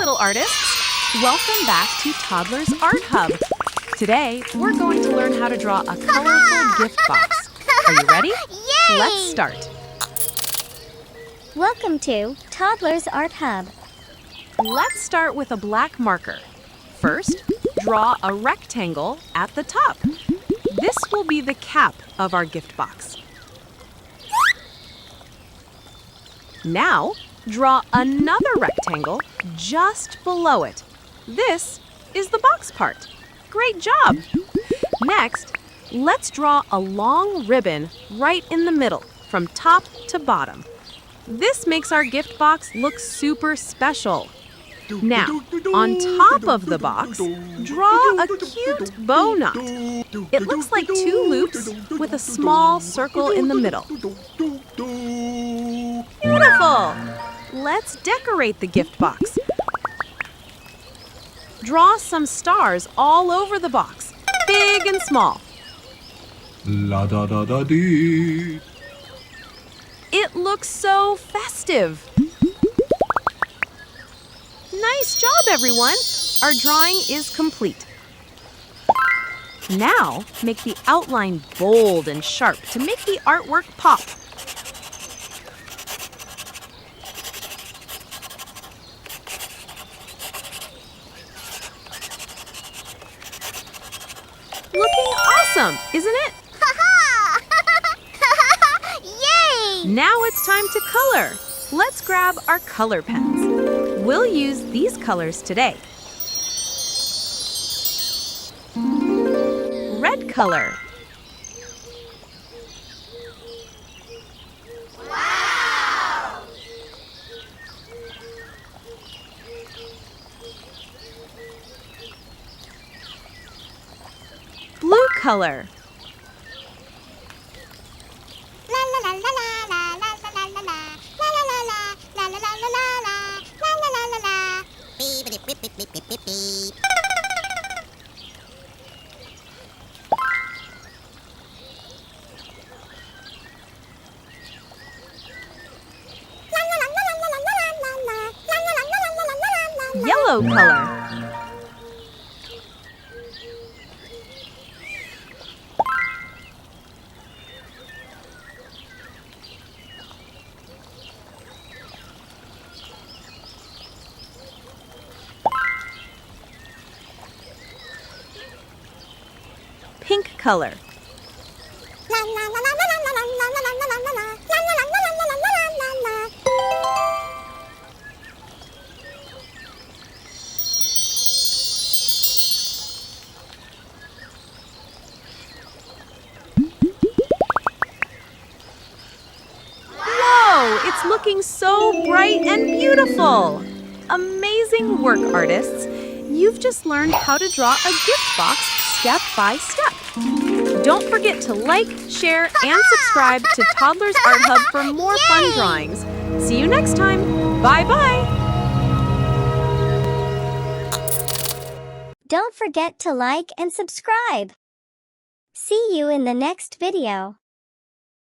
little artists! Welcome back to Toddlers Art Hub. Today, we're going to learn how to draw a colorful gift box. Are you ready? Yay! Let's start. Welcome to Toddlers Art Hub. Let's start with a black marker. First, draw a rectangle at the top. This will be the cap of our gift box. Now, draw another rectangle just below it. This is the box part. Great job! Next, let's draw a long ribbon right in the middle, from top to bottom. This makes our gift box look super special. Now, on top of the box, draw a cute bow knot. It looks like two loops with a small circle in the middle. Beautiful! Let's decorate the gift box. Draw some stars all over the box, big and small. La da da da dee. It looks so festive. Nice job, everyone! Our drawing is complete. Now, make the outline bold and sharp to make the artwork pop. Looking awesome, isn't it? Yay! Now it's time to color. Let's grab our color pens. We'll use these colors today. Red color. Wow! Blue color. Yellow color. Pink color. Whoa, it's looking so bright and beautiful. Amazing work, artists. You've just learned how to draw a gift box step by step. Don't forget to like, share, and subscribe to Toddlers Art Hub for more fun drawings. See you next time. Bye-bye. Don't forget to like and subscribe. See you in the next video.